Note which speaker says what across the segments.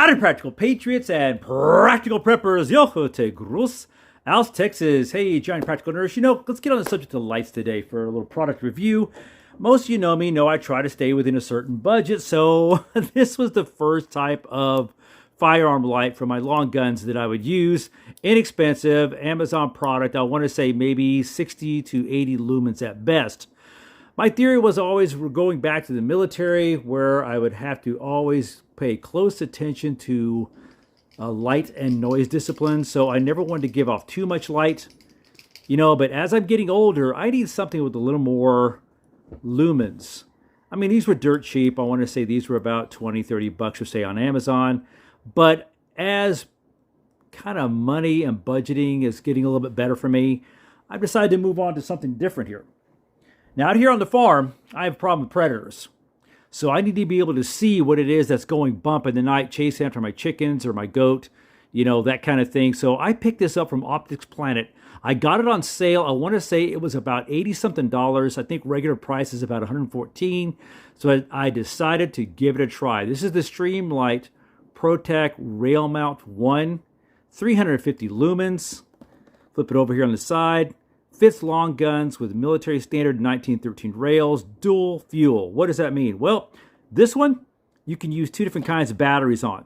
Speaker 1: Howdy, practical patriots and practical preppers. Yo te grus. Al's Texas. Hey, giant practical nerds. Let's get on the subject of lights today for a little product review. Most of you know me, know I try to stay within a certain budget, so this was the first type of firearm light for my long guns that I would use. Inexpensive, Amazon product. I want to say maybe 60 to 80 lumens at best. My theory was always going back to the military, where I would have to always pay close attention to light and noise discipline, so I never wanted to give off too much light. But as I'm getting older, I need something with a little more lumens. I mean, these were dirt cheap. I want to say these were about 20, 30 bucks or say on Amazon. But as kind of money and budgeting is getting a little bit better for me, I've decided to move on to something different here. Now, out here on the farm, I have a problem with predators. So I need to be able to see what it is that's going bump in the night, chasing after my chickens or my goat, that kind of thing. So I picked this up from Optics Planet. I got it on sale. I want to say it was about $80-something. I think regular price is about $114. So I decided to give it a try. This is the Streamlight ProTac Rail Mount 1, 350 lumens. Flip it over here on the side. Fits long guns with military standard 1913 rails, dual fuel. What does that mean? Well, this one, you can use two different kinds of batteries on.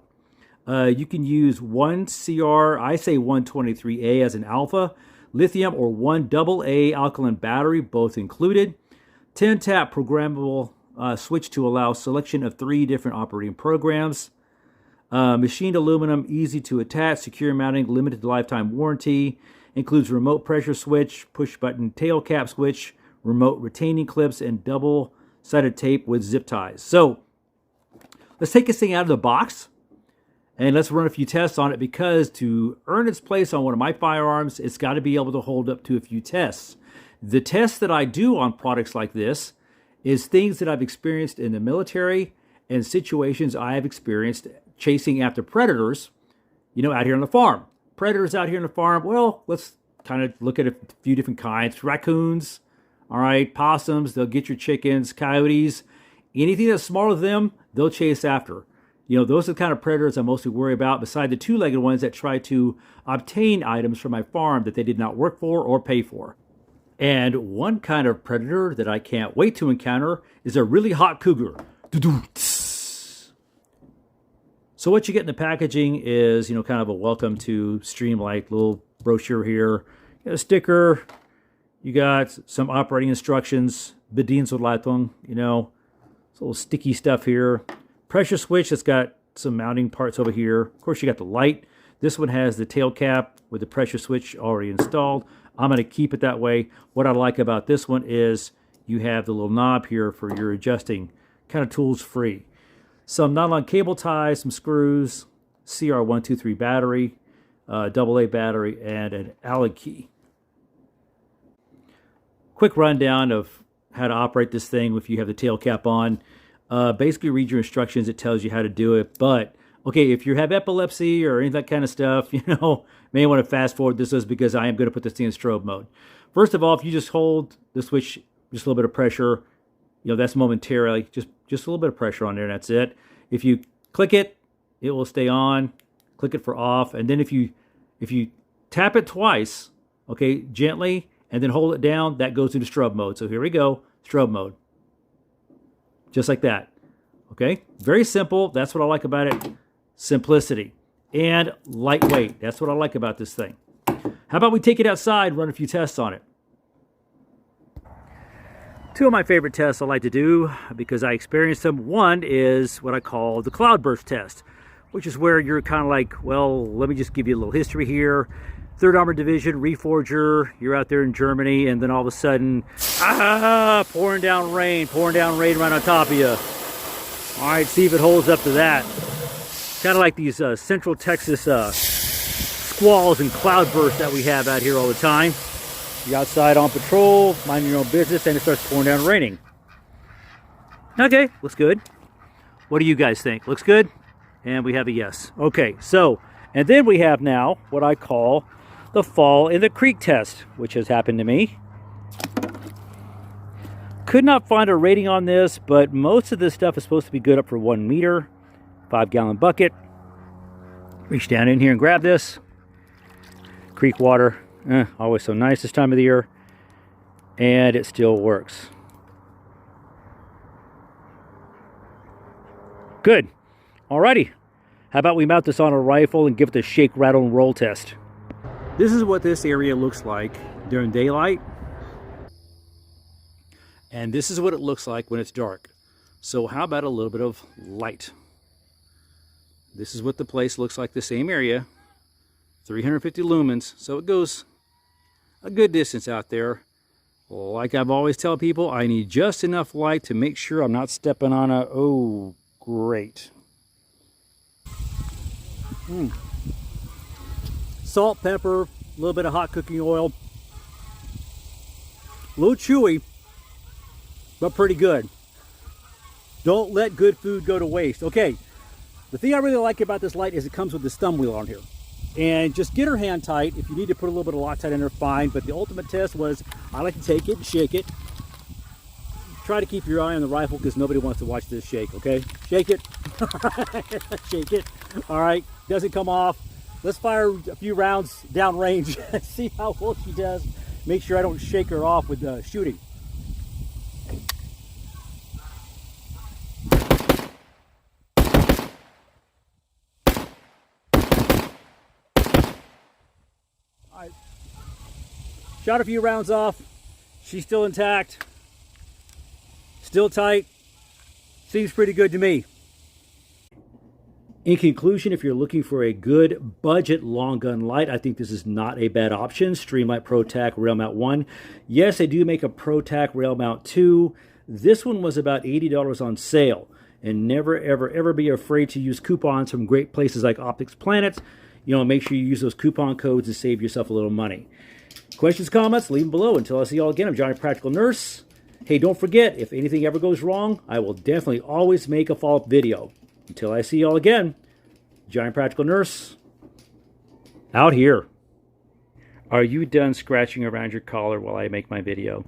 Speaker 1: You can use one CR, I say 123A as an alpha, lithium, or one AA alkaline battery, both included. 10-tap programmable switch to allow selection of 3 different operating programs. Machined aluminum, easy to attach, secure mounting, limited lifetime warranty. Includes remote pressure switch, push button tail cap switch, remote retaining clips, and double-sided tape with zip ties. So let's take this thing out of the box and let's run a few tests on it, because to earn its place on one of my firearms, it's got to be able to hold up to a few tests. The tests that I do on products like this is things that I've experienced in the military and situations I have experienced chasing after predators, out here on the farm. Predators out here on the farm, well, let's kind of look at a few different kinds. Raccoons, all right, possums, they'll get your chickens, coyotes, anything that's smaller than them, they'll chase after. Those are the kind of predators I mostly worry about, beside the two-legged ones that try to obtain items from my farm that they did not work for or pay for. And one kind of predator that I can't wait to encounter is a really hot cougar. So what you get in the packaging is, kind of a welcome to Streamlight, little brochure here. You got a sticker. You got some operating instructions. Bedienungsanleitung, it's a little sticky stuff here. Pressure switch that's got some mounting parts over here. Of course, you got the light. This one has the tail cap with the pressure switch already installed. I'm going to keep it that way. What I like about this one is you have the little knob here for your adjusting, kind of tools free. Some nylon cable ties, some screws, CR123 battery, AA battery, and an Allen key. Quick rundown of how to operate this thing if you have the tail cap on. Basically read your instructions. It tells you how to do it. But, okay, if you have epilepsy or any of that kind of stuff, may want to fast forward this because I am going to put this thing in strobe mode. First of all, if you just hold the switch, just a little bit of pressure, that's momentarily, just a little bit of pressure on there, and that's it. If you click it, it will stay on. Click it for off, and then if you tap it twice, okay, gently, and then hold it down, that goes into strobe mode. So here we go, strobe mode. Just like that. Okay, very simple. That's what I like about it. Simplicity and lightweight. That's what I like about this thing. How about we take it outside, run a few tests on it? Two of my favorite tests I like to do because I experienced them. One is what I call the cloudburst test, which is where you're kind of like, well, let me just give you a little history here. 3rd Armored Division, Reforger, you're out there in Germany, and then all of a sudden, pouring down rain right on top of you. All right, see if it holds up to that. Kind of like these Central Texas squalls and cloudbursts that we have out here all the time. You're outside on patrol, minding your own business, and it starts pouring down and raining. Okay, looks good. What do you guys think? Looks good? And we have a yes. Okay, so, and then we have now what I call the fall in the creek test, which has happened to me. Could not find a rating on this, but most of this stuff is supposed to be good up for 1 meter, 5-gallon bucket. Reach down in here and grab this. Creek water, always so nice this time of the year. And it still works. Good. Alrighty. How about we mount this on a rifle and give it the shake, rattle, and roll test. This is what this area looks like during daylight. And this is what it looks like when it's dark. So how about a little bit of light? This is what the place looks like, the same area. 350 lumens. So it goes a good distance out there. Like I've always tell people, I need just enough light to make sure I'm not stepping on a, oh, great. Salt, pepper, a little bit of hot cooking oil. A little chewy, but pretty good. Don't let good food go to waste. Okay, the thing I really like about this light is it comes with this thumb wheel on here. And just get her hand tight. If you need to put a little bit of Loctite in there, fine. But the ultimate test was, I like to take it and shake it. Try to keep your eye on the rifle because nobody wants to watch this shake, okay? Shake it. Shake it. All right, doesn't come off. Let's fire a few rounds downrange and see how well she does. Make sure I don't shake her off with shooting. All right. Shot a few rounds off. She's still intact. Still tight. Seems pretty good to me. In conclusion, if you're looking for a good budget long gun light, I think this is not a bad option. Streamlight ProTac Rail Mount 1. Yes, they do make a ProTac Rail Mount 2. This one was about $80 on sale. And never, ever, ever be afraid to use coupons from great places like Optics Planet. You know, make sure you use those coupon codes and save yourself a little money. Questions, comments, leave them below. Until I see you all again, I'm Johnny Practical Nurse. Hey, don't forget, if anything ever goes wrong, I will definitely always make a follow-up video. Until I see you all again, Giant Practical Nurse, out here. Are you done scratching around your collar while I make my video?